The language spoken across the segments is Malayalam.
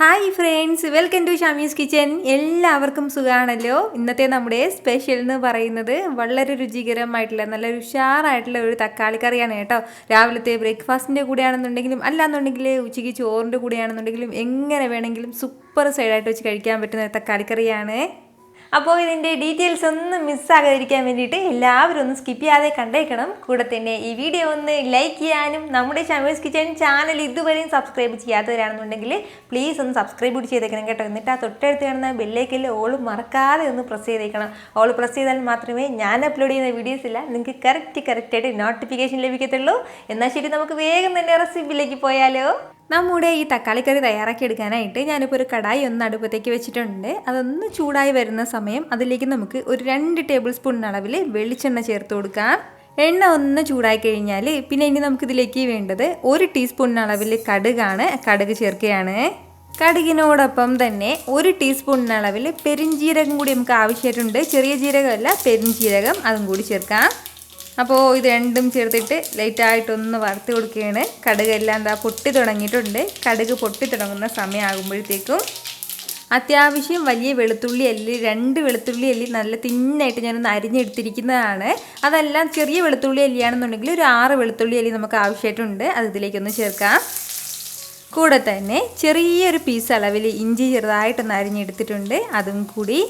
Hi friends, welcome to Shamees kitchen. എല്ലാവർക്കും സുഖമാണല്ലോ. ഇന്നത്തെ നമ്മുടെ സ്പെഷ്യൽ എന്ന് പറയുന്നത് വളരെ രുചികരമായിട്ടുള്ള നല്ല ഉഷാറായിട്ടുള്ള ഒരു തക്കാളി കറിയാണ് കേട്ടോ. രാവിലത്തെ ബ്രേക്ക്ഫാസ്റ്റിൻ്റെ കൂടെയാണെന്നുണ്ടെങ്കിലും അല്ലാന്നുണ്ടെങ്കിൽ ഉച്ചയ്ക്ക് ചോറിൻ്റെ കൂടെയാണെന്നുണ്ടെങ്കിലും എങ്ങനെ വേണമെങ്കിലും സൂപ്പർ സൈഡായിട്ട് വെച്ച് കഴിക്കാൻ പറ്റുന്ന ഒരു തക്കാളി കറിയാണ്. അപ്പോൾ ഇതിൻ്റെ ഡീറ്റെയിൽസ് ഒന്നും മിസ്സാകാതിരിക്കാൻ വേണ്ടിയിട്ട് എല്ലാവരും ഒന്ന് സ്കിപ്പ് ചെയ്യാതെ കണ്ടേക്കണം. കൂടെ തന്നെ ഈ വീഡിയോ ഒന്ന് ലൈക്ക് ചെയ്യാനും നമ്മുടെ ഷമീസ് കിച്ചൻ ചാനൽ ഇതുവരെയും സബ്സ്ക്രൈബ് ചെയ്യാത്തവരാണെന്നുണ്ടെങ്കിൽ പ്ലീസ് ഒന്ന് സബ്സ്ക്രൈബ് കൂടി ചെയ്തേക്കണം കേട്ടോ. എന്നിട്ട് ആ തൊട്ടടുത്ത് കാണുന്ന ബെല്ലേക്കിൽ ഓൾ മറക്കാതെ ഒന്ന് പ്രസ് ചെയ്തേക്കണം. ഓൾ പ്രസ് ചെയ്താൽ മാത്രമേ ഞാൻ അപ്ലോഡ് ചെയ്യുന്ന വീഡിയോസ് ഇല്ല നിങ്ങൾക്ക് കറക്റ്റായിട്ട് നോട്ടിഫിക്കേഷൻ ലഭിക്കത്തുള്ളൂ. എന്നാൽ ശരി, നമുക്ക് വേഗം തന്നെ റെസിപ്പിയിലേക്ക് പോയാലോ. നമ്മുടെ ഈ തക്കാളി കറി തയ്യാറാക്കി എടുക്കാനായിട്ട് ഞാനിപ്പോൾ ഒരു കടായി ഒന്ന് അടുപ്പത്തേക്ക് വെച്ചിട്ടുണ്ട്. അതൊന്ന് ചൂടായി വരുന്ന സമയം അതിലേക്ക് നമുക്ക് ഒരു 2 ടേബിൾ സ്പൂൺ അളവിൽ വെളിച്ചെണ്ണ ചേർത്ത് കൊടുക്കാം. എണ്ണ ഒന്ന് ചൂടായി കഴിഞ്ഞാൽ പിന്നെ ഇനി നമുക്കിതിലേക്ക് വേണ്ടത് 1 ടീസ്പൂൺ അളവിൽ കടുകാണ്. കടുക് ചേർക്കുകയാണ്. കടുകിനോടൊപ്പം തന്നെ 1 ടീസ്പൂൺ അളവിൽ പെരിഞ്ജീരകം കൂടി നമുക്ക് ആവശ്യമായിട്ടുണ്ട്. ചെറിയ ജീരകമല്ല, പെരിഞ്ജീരകം, അതും കൂടി ചേർക്കാം. അപ്പോൾ ഇത് രണ്ടും ചേർത്തിട്ട് ലൈറ്റായിട്ടൊന്ന് വറുത്ത് കൊടുക്കുകയാണ്. കടുക് എല്ലാം എന്താ പൊട്ടി തുടങ്ങിയിട്ടുണ്ട്. കടുക് പൊട്ടി തുടങ്ങുന്ന സമയമാകുമ്പോഴത്തേക്കും അത്യാവശ്യം വലിയ വെളുത്തുള്ളി അല്ലി, 2 വെളുത്തുള്ളി അല്ലി നല്ല തിന്നായിട്ട് ഞാനൊന്ന് അരിഞ്ഞെടുത്തിരിക്കുന്നതാണ്. അതെല്ലാം ചെറിയ വെളുത്തുള്ളി അല്ലിയാണെന്നുണ്ടെങ്കിൽ ഒരു 6 വെളുത്തുള്ളി അല്ലി നമുക്ക് ആവശ്യമായിട്ടുണ്ട്. അത് ഇതിലേക്കൊന്ന് ചേർക്കാം. കൂടെ തന്നെ ചെറിയൊരു പീസ് അളവിൽ ഇഞ്ചി ചെറുതായിട്ടൊന്ന് അരിഞ്ഞെടുത്തിട്ടുണ്ട്, അതും കൂടി.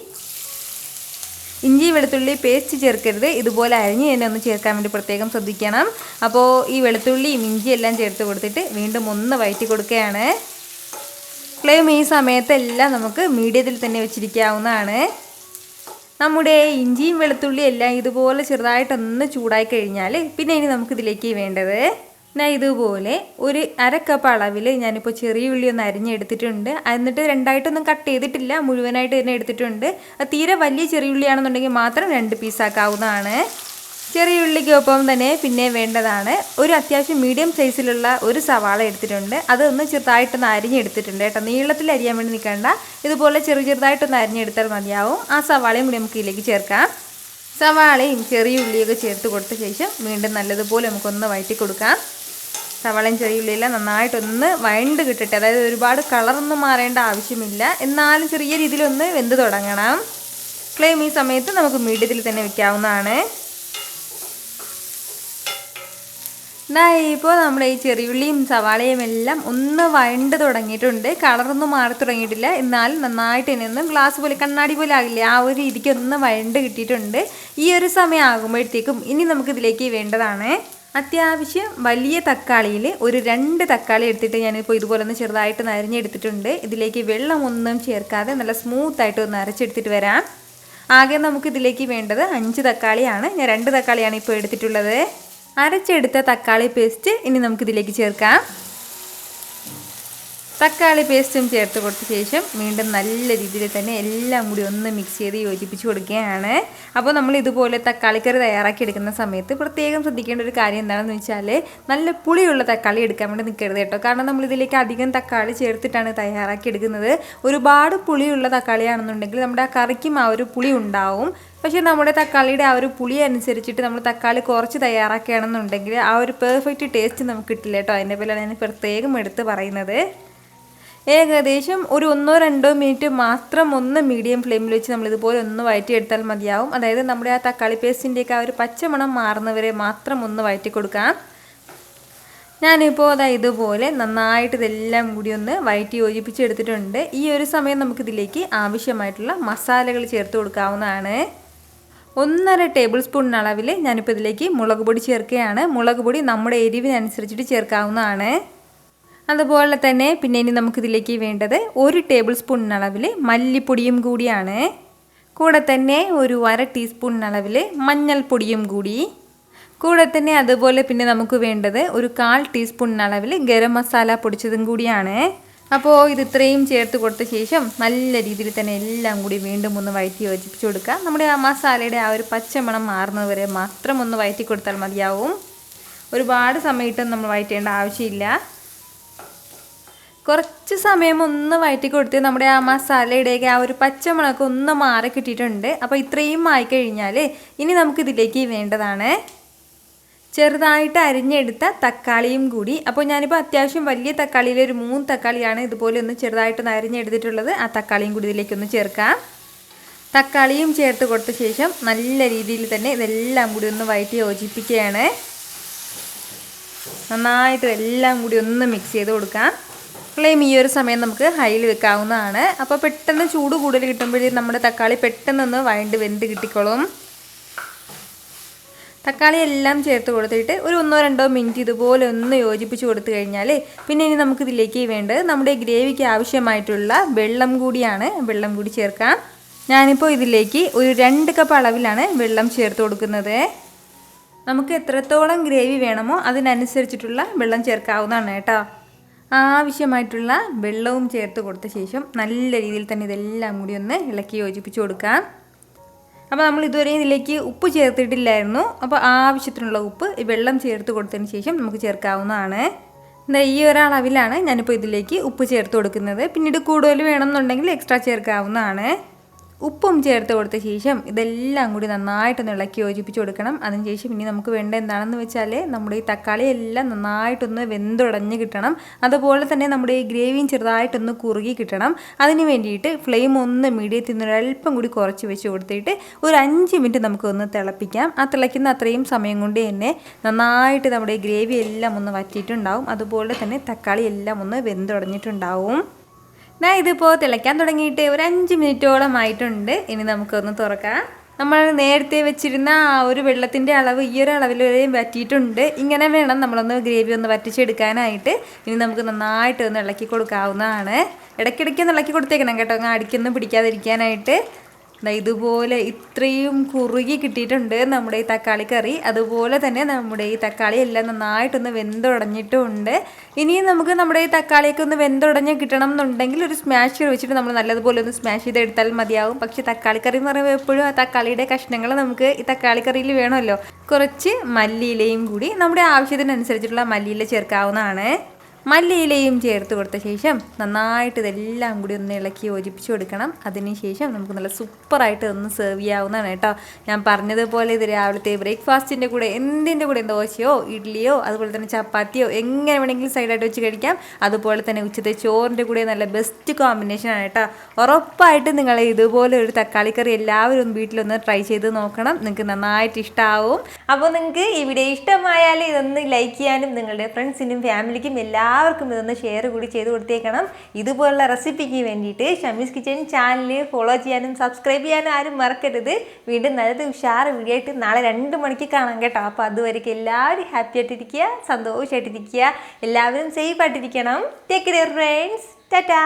ഇഞ്ചി വെളുത്തുള്ളി പേസ്റ്റ് ചേർക്കരുത്, ഇതുപോലെ അരിഞ്ഞ് തന്നെ ഒന്ന് ചേർക്കാൻ വേണ്ടി പ്രത്യേകം ശ്രദ്ധിക്കണം. അപ്പോൾ ഈ വെളുത്തുള്ളിയും ഇഞ്ചി എല്ലാം ചേർത്ത് കൊടുത്തിട്ട് വീണ്ടും ഒന്ന് വഴറ്റി കൊടുക്കുകയാണ്. ഫ്ലെയിം ഈ സമയത്തെല്ലാം നമുക്ക് മീഡിയത്തിൽ തന്നെ വെച്ചിരിക്കാവുന്നതാണ്. നമ്മുടെ ഇഞ്ചിയും വെളുത്തുള്ളിയും എല്ലാം ഇതുപോലെ ചെറുതായിട്ടൊന്ന് ചൂടായി കഴിഞ്ഞാൽ പിന്നെ ഇനി നമുക്കിതിലേക്ക് വേണ്ടത് ഇതുപോലെ ഒരു 1/2 കപ്പ് അളവിൽ ഞാനിപ്പോൾ ചെറിയ ഉള്ളി ഒന്ന് അരിഞ്ഞെടുത്തിട്ടുണ്ട്. എന്നിട്ട് 2ആയിട്ടൊന്നും കട്ട് ചെയ്തിട്ടില്ല, മുഴുവനായിട്ട് തന്നെ എടുത്തിട്ടുണ്ട്. തീരെ വലിയ ചെറിയ ഉള്ളിയാണെന്നുണ്ടെങ്കിൽ മാത്രം 2 പീസാക്കാവുന്നതാണ്. ചെറിയ ഉള്ളിക്കൊപ്പം തന്നെ പിന്നെ വേണ്ടതാണ് ഒരു അത്യാവശ്യം മീഡിയം സൈസിലുള്ള ഒരു സവാള എടുത്തിട്ടുണ്ട്. അതൊന്ന് ചെറുതായിട്ടൊന്ന് അരിഞ്ഞെടുത്തിട്ടുണ്ട് കേട്ടോ. നീളത്തിൽ അരിയാൻ വേണ്ടി നിൽക്കേണ്ട, ഇതുപോലെ ചെറുതായിട്ടൊന്ന് അരിഞ്ഞെടുത്താൽ മതിയാവും. ആ സവാളയും കൂടി നമുക്ക് ഇതിലേക്ക് ചേർക്കാം. സവാളയും ചെറിയ ഉള്ളിയൊക്കെ ചേർത്ത് കൊടുത്ത ശേഷം വീണ്ടും നല്ലതുപോലെ നമുക്കൊന്ന് വഴറ്റി കൊടുക്കാം. സവാളയും ചെറിയ ഉള്ളിയെല്ലാം നന്നായിട്ടൊന്ന് വഴണ്ട് കിട്ടട്ടെ. അതായത് ഒരുപാട് കളറൊന്നും മാറേണ്ട ആവശ്യമില്ല, എന്നാലും ചെറിയ രീതിയിലൊന്ന് വെന്ത് തുടങ്ങണം. ഫ്ലെയിം ഈ സമയത്ത് നമുക്ക് മീഡിയത്തിൽ തന്നെ വെക്കാവുന്നതാണ്. ഇപ്പോൾ നമ്മുടെ ഈ ചെറിയുള്ളിയും സവാളയും എല്ലാം ഒന്ന് വഴണ്ട് തുടങ്ങിയിട്ടുണ്ട്. കളറൊന്നും മാറി തുടങ്ങിയിട്ടില്ല, എന്നാലും നന്നായിട്ട് തന്നെ ഒന്ന് ഗ്ലാസ് പോലെ കണ്ണാടി പോലെ ആകില്ലേ, ആ ഒരു രീതിക്ക് ഒന്ന് വഴണ്ട് കിട്ടിയിട്ടുണ്ട്. ഈ ഒരു സമയം ആകുമ്പോഴത്തേക്കും ഇനി നമുക്കിതിലേക്ക് വേണ്ടതാണ് അത്യാവശ്യം വലിയ തക്കാളിയിൽ ഒരു 2 തക്കാളി എടുത്തിട്ട് ഞാനിപ്പോൾ ഇതുപോലെ ഒന്ന് ചെറുതായിട്ട് അരിഞ്ഞെടുത്തിട്ടുണ്ട്. ഇതിലേക്ക് വെള്ളമൊന്നും ചേർക്കാതെ നല്ല സ്മൂത്തായിട്ട് ഒന്ന് അരച്ചെടുത്തിട്ട് വരാം. ആകെ നമുക്കിതിലേക്ക് വേണ്ടത് 5 തക്കാളിയാണ്. ഞാൻ 2 തക്കാളിയാണ് ഇപ്പോൾ എടുത്തിട്ടുള്ളത്. അരച്ചെടുത്ത തക്കാളി പേസ്റ്റ് ഇനി നമുക്കിതിലേക്ക് ചേർക്കാം. തക്കാളി പേസ്റ്റും ചേർത്ത് കൊടുത്ത ശേഷം വീണ്ടും നല്ല രീതിയിൽ തന്നെ എല്ലാം കൂടി ഒന്ന് മിക്സ് ചെയ്ത് യോജിപ്പിച്ച് കൊടുക്കുകയാണ്. അപ്പോൾ നമ്മൾ ഇതുപോലെ തക്കാളിക്കറി തയ്യാറാക്കി എടുക്കുന്ന സമയത്ത് പ്രത്യേകം ശ്രദ്ധിക്കേണ്ട ഒരു കാര്യം എന്താണെന്ന് വെച്ചാൽ നല്ല പുളിയുള്ള തക്കാളി എടുക്കാൻ വേണ്ടി നിൽക്കരുത് കേട്ടോ. കാരണം നമ്മളിതിലേക്ക് അധികം തക്കാളി ചേർത്തിട്ടാണ് തയ്യാറാക്കി എടുക്കുന്നത്. ഒരുപാട് പുളിയുള്ള തക്കാളിയാണെന്നുണ്ടെങ്കിൽ നമ്മുടെ ആ കറിക്കും ആ ഒരു പുളി ഉണ്ടാവും. പക്ഷേ നമ്മുടെ തക്കാളിയുടെ ആ ഒരു പുളി അനുസരിച്ചിട്ട് നമ്മൾ തക്കാളി കുറച്ച് തയ്യാറാക്കുകയാണെന്നുണ്ടെങ്കിൽ ആ ഒരു പെർഫെക്റ്റ് ടേസ്റ്റ് നമുക്ക് കിട്ടില്ല കേട്ടോ. അതിൻ്റെ പേരിലാണ് ഞാൻ പ്രത്യേകം എടുത്ത് പറയുന്നത്. ഏകദേശം ഒരു 1-2 മിനിറ്റ് മാത്രം ഒന്ന് മീഡിയം ഫ്ലെയിമിൽ വെച്ച് നമ്മളിതുപോലെ ഒന്ന് വഴറ്റിയെടുത്താൽ മതിയാവും. അതായത് നമ്മുടെ ആ തക്കാളി പേസ്റ്റിൻ്റെയൊക്കെ ആ ഒരു പച്ചമണം മാറുന്നവരെ മാത്രം ഒന്ന് വഴറ്റി കൊടുക്കാം. ഞാനിപ്പോൾ ഇതുപോലെ നന്നായിട്ട് ഇതെല്ലാം കൂടി ഒന്ന് വഴറ്റി യോജിപ്പിച്ചെടുത്തിട്ടുണ്ട്. ഈ ഒരു സമയം നമുക്കിതിലേക്ക് ആവശ്യമായിട്ടുള്ള മസാലകൾ ചേർത്ത് കൊടുക്കാവുന്നതാണ്. 1.5 ടേബിൾ സ്പൂൺ അളവിൽ ഞാനിപ്പോൾ ഇതിലേക്ക് മുളക് പൊടി ചേർക്കുകയാണ്. മുളക് പൊടി നമ്മുടെ എരിവിനനുസരിച്ചിട്ട് ചേർക്കാവുന്നതാണ്. അതുപോലെ തന്നെ പിന്നെ ഇനി നമുക്കിതിലേക്ക് വേണ്ടത് 1 ടേബിൾ സ്പൂൺ അളവിൽ മല്ലിപ്പൊടിയും കൂടിയാണ്. കൂടെ തന്നെ ഒരു 1/2 ടീസ്പൂൺ അളവിൽ മഞ്ഞൾപ്പൊടിയും കൂടി. കൂടെ തന്നെ അതുപോലെ പിന്നെ നമുക്ക് വേണ്ടത് ഒരു 1/4 ടീസ്പൂൺ അളവിൽ ഗരം മസാല പൊടിച്ചതും കൂടിയാണ്. അപ്പോൾ ഇത് ഇത്രയും ചേർത്ത് കൊടുത്ത ശേഷം നല്ല രീതിയിൽ തന്നെ എല്ലാം കൂടി വീണ്ടും ഒന്ന് വഴറ്റി യോജിപ്പിച്ച് കൊടുക്കുക. നമ്മുടെ ആ മസാലയുടെ ആ ഒരു പച്ചമണം മാറുന്നവരെ മാത്രം ഒന്ന് വഴറ്റി കൊടുത്താൽ മതിയാവും. ഒരുപാട് സമയത്തും നമ്മൾ വഴറ്റേണ്ട ആവശ്യമില്ല. കുറച്ച് സമയം ഒന്ന് വഴറ്റി കൊടുത്ത് നമ്മുടെ ആ മസാലയുടെയൊക്കെ ആ ഒരു പച്ചമണമൊക്കെ ഒന്ന് മാറി കിട്ടിയിട്ടുണ്ട്. അപ്പോൾ ഇത്രയും ആയിക്കഴിഞ്ഞാൽ ഇനി നമുക്കിതിലേക്ക് വേണ്ടതാണ് ചെറുതായിട്ട് അരിഞ്ഞെടുത്ത തക്കാളിയും കൂടി. അപ്പോൾ ഞാനിപ്പോൾ അത്യാവശ്യം വലിയ തക്കാളിയിൽ ഒരു 3 തക്കാളിയാണ് ഇതുപോലെ ഒന്ന് ചെറുതായിട്ടൊന്ന് അരിഞ്ഞെടുത്തിട്ടുള്ളത്. ആ തക്കാളിയും കൂടി ഇതിലേക്കൊന്ന് ചേർക്കാം. തക്കാളിയും ചേർത്ത് കൊടുത്ത ശേഷം നല്ല രീതിയിൽ തന്നെ ഇതെല്ലാം കൂടി ഒന്ന് വഴറ്റി യോജിപ്പിക്കുകയാണ്. നന്നായിട്ട് എല്ലാം കൂടി ഒന്ന് മിക്സ് ചെയ്ത് കൊടുക്കാം. ഫ്ലെയിം ഈ ഒരു സമയം നമുക്ക് ഹൈയിൽ വെക്കാവുന്നതാണ്. അപ്പോൾ പെട്ടെന്ന് ചൂട് കൂടുതൽ കിട്ടുമ്പോഴേ നമ്മുടെ തക്കാളി പെട്ടെന്നൊന്ന് വഴണ്ട് വെന്ത് കിട്ടിക്കോളും. തക്കാളി എല്ലാം ചേർത്ത് കൊടുത്തിട്ട് ഒരു 1-2 മിനിറ്റ് ഇതുപോലെ ഒന്ന് യോജിപ്പിച്ച് കൊടുത്തു കഴിഞ്ഞാൽ പിന്നെ ഇനി നമുക്കിതിലേക്ക് വേണ്ടത് നമ്മുടെ ഗ്രേവിക്ക് ആവശ്യമായിട്ടുള്ള വെള്ളം കൂടിയാണ്. വെള്ളം കൂടി ചേർക്കാം. ഞാനിപ്പോൾ ഇതിലേക്ക് ഒരു 2 കപ്പ് അളവിലാണ് വെള്ളം ചേർത്ത് കൊടുക്കുന്നത്. നമുക്ക് എത്രത്തോളം ഗ്രേവി വേണമോ അതിനനുസരിച്ചിട്ടുള്ള വെള്ളം ചേർക്കാവുന്നതാണ് കേട്ടോ. ആവശ്യമായിട്ടുള്ള വെള്ളവും ചേർത്ത് കൊടുത്ത ശേഷം നല്ല രീതിയിൽ തന്നെ ഇതെല്ലാം കൂടി ഒന്ന് ഇളക്കി യോജിപ്പിച്ച് കൊടുക്കാം. അപ്പോൾ നമ്മൾ ഇതുവരെ ഇതിലേക്ക് ഉപ്പ് ചേർത്തിട്ടില്ലായിരുന്നു. അപ്പോൾ ആവശ്യത്തിനുള്ള ഉപ്പ് ഈ വെള്ളം ചേർത്ത് കൊടുത്തതിന് ശേഷം നമുക്ക് ചേർക്കാവുന്നതാണ്. ഈ ഒരളവിലാണ് ഞാനിപ്പോൾ ഇതിലേക്ക് ഉപ്പ് ചേർത്ത് കൊടുക്കുന്നത്. പിന്നീട് കൂടുതൽ വേണമെന്നുണ്ടെങ്കിൽ എക്സ്ട്രാ ചേർക്കാവുന്നതാണ്. ഉപ്പും ചേർത്ത് കൊടുത്ത ശേഷം ഇതെല്ലാം കൂടി നന്നായിട്ടൊന്ന് ഇളക്കി യോജിപ്പിച്ച് കൊടുക്കണം. അതിനുശേഷം ഇനി നമുക്ക് വേണ്ട എന്താണെന്ന് വെച്ചാൽ നമ്മുടെ ഈ തക്കാളി എല്ലാം നന്നായിട്ടൊന്ന് വെന്തുടഞ്ഞ് കിട്ടണം. അതുപോലെ തന്നെ നമ്മുടെ ഈ ഗ്രേവിയും ചെറുതായിട്ടൊന്ന് കുറുകി കിട്ടണം. അതിന് വേണ്ടിയിട്ട് ഫ്ലെയിം ഒന്ന് മീഡിയത്തിൽ നിന്ന് ഒരല്പം കൂടി കുറച്ച് വെച്ച് കൊടുത്തിട്ട് ഒരു 5 മിനിറ്റ് നമുക്കൊന്ന് തിളപ്പിക്കാം. ആ തിളയ്ക്കുന്ന അത്രയും സമയം കൊണ്ട് തന്നെ നന്നായിട്ട് നമ്മുടെ ഈ ഗ്രേവി എല്ലാം ഒന്ന് വറ്റിയിട്ടുണ്ടാവും. അതുപോലെ തന്നെ തക്കാളി എല്ലാം ഒന്ന് വെന്തുടഞ്ഞിട്ടുണ്ടാവും. ഇതിപ്പോൾ തിളയ്ക്കാൻ തുടങ്ങിയിട്ട് ഒരു 5 മിനിറ്റോളം ആയിട്ടുണ്ട്. ഇനി നമുക്കൊന്ന് തുറക്കാം. നമ്മൾ നേരത്തെ വെച്ചിരുന്ന ആ ഒരു വെള്ളത്തിൻ്റെ അളവ് ഈ ഒരു അളവിൽ വരെയും വറ്റിയിട്ടുണ്ട്. ഇങ്ങനെ വേണം നമ്മളൊന്ന് ഗ്രേവി ഒന്ന് വറ്റിച്ചെടുക്കാനായിട്ട്. ഇനി നമുക്ക് നന്നായിട്ട് ഒന്ന് ഇളക്കി കൊടുക്കാവുന്നതാണ്. ഇടയ്ക്കിടയ്ക്ക് ഒന്ന് ഇളക്കി കൊടുത്തേക്കണം കേട്ടോ, അങ്ങ് അടിക്കൊന്നും പിടിക്കാതിരിക്കാനായിട്ട്. ഇതുപോലെ ഇത്രയും കുറുകി കിട്ടിയിട്ടുണ്ട് നമ്മുടെ ഈ തക്കാളി കറി. അതുപോലെ തന്നെ നമ്മുടെ ഈ തക്കാളി എല്ലാം നന്നായിട്ടൊന്ന് വെന്തുടഞ്ഞിട്ടുമുണ്ട്. ഇനിയും നമുക്ക് നമ്മുടെ ഈ തക്കാളിയൊക്കെ ഒന്ന് വെന്തുടഞ്ഞ് കിട്ടണം എന്നുണ്ടെങ്കിൽ ഒരു സ്മാഷർ വെച്ചിട്ട് നമ്മൾ നല്ലതുപോലെ ഒന്ന് സ്മാഷ് ചെയ്തെടുത്താൽ മതിയാവും. പക്ഷേ തക്കാളി കറി എന്ന് പറയുമ്പോൾ എപ്പോഴും ആ തക്കാളിയുടെ കഷ്ണങ്ങൾ നമുക്ക് ഈ തക്കാളി കറിയിൽ വേണമല്ലോ. കുറച്ച് മല്ലിയിലയും കൂടി നമ്മുടെ ആവശ്യത്തിനനുസരിച്ചിട്ടുള്ള മല്ലിയില ചേർക്കാവുന്നതാണ്. മല്ലിയിലയും ചേർത്ത് കൊടുത്ത ശേഷം നന്നായിട്ട് ഇതെല്ലാം കൂടി ഒന്ന് ഇളക്കി യോജിപ്പിച്ച് കൊടുക്കണം. അതിനുശേഷം നമുക്ക് നല്ല സൂപ്പറായിട്ട് ഒന്ന് സെർവ് ചെയ്യാവുന്നതാണ് കേട്ടോ. ഞാൻ പറഞ്ഞതുപോലെ ഇത് രാവിലത്തെ ബ്രേക്ക്ഫാസ്റ്റിൻ്റെ കൂടെ എന്തിൻ്റെ കൂടെ ദോശയോ ഇഡ്ഡലിയോ അതുപോലെ തന്നെ ചപ്പാത്തിയോ എങ്ങനെ വേണമെങ്കിലും സൈഡായിട്ട് വെച്ച് കഴിക്കാം. അതുപോലെ തന്നെ ഉച്ചത്തെ ചോറിൻ്റെ കൂടെ നല്ല ബെസ്റ്റ് കോമ്പിനേഷനാണ് കേട്ടോ. ഉറപ്പായിട്ട് നിങ്ങൾ ഇതുപോലെ ഒരു തക്കാളി കറി എല്ലാവരും ഒന്ന് വീട്ടിലൊന്ന് ട്രൈ ചെയ്ത് നോക്കണം. നിങ്ങൾക്ക് നന്നായിട്ട് ഇഷ്ടമാവും. അപ്പോൾ നിങ്ങൾക്ക് ഈ വീഡിയോ ഇഷ്ടമായാൽ ഇതൊന്ന് ലൈക്ക് ചെയ്യാനും നിങ്ങളുടെ ഫ്രണ്ട്സിനും ഫാമിലിക്കും എല്ലാവർക്കും ഇതൊന്ന് ഷെയർ കൂടി ചെയ്ത് കൊടുത്തേക്കണം. ഇതുപോലുള്ള റെസിപ്പിക്ക് വേണ്ടിയിട്ട് ഷമീസ് കിച്ചൻ ചാനൽ ഫോളോ ചെയ്യാനും സബ്സ്ക്രൈബ് ചെയ്യാനും ആരും മറക്കരുത്. വീണ്ടും നല്ലത് ഉഷാറ് വീഡിയോ ആയിട്ട് നാളെ 2 മണിക്ക് കാണാം കേട്ടോ. അപ്പോൾ അതുവരെയ്ക്ക് എല്ലാവരും ഹാപ്പി ആയിട്ടിരിക്കുക, സന്തോഷമായിട്ടിരിക്കുക, എല്ലാവരും സേഫ് ആയിട്ടിരിക്കണം. Take care friends. ടാറ്റാ.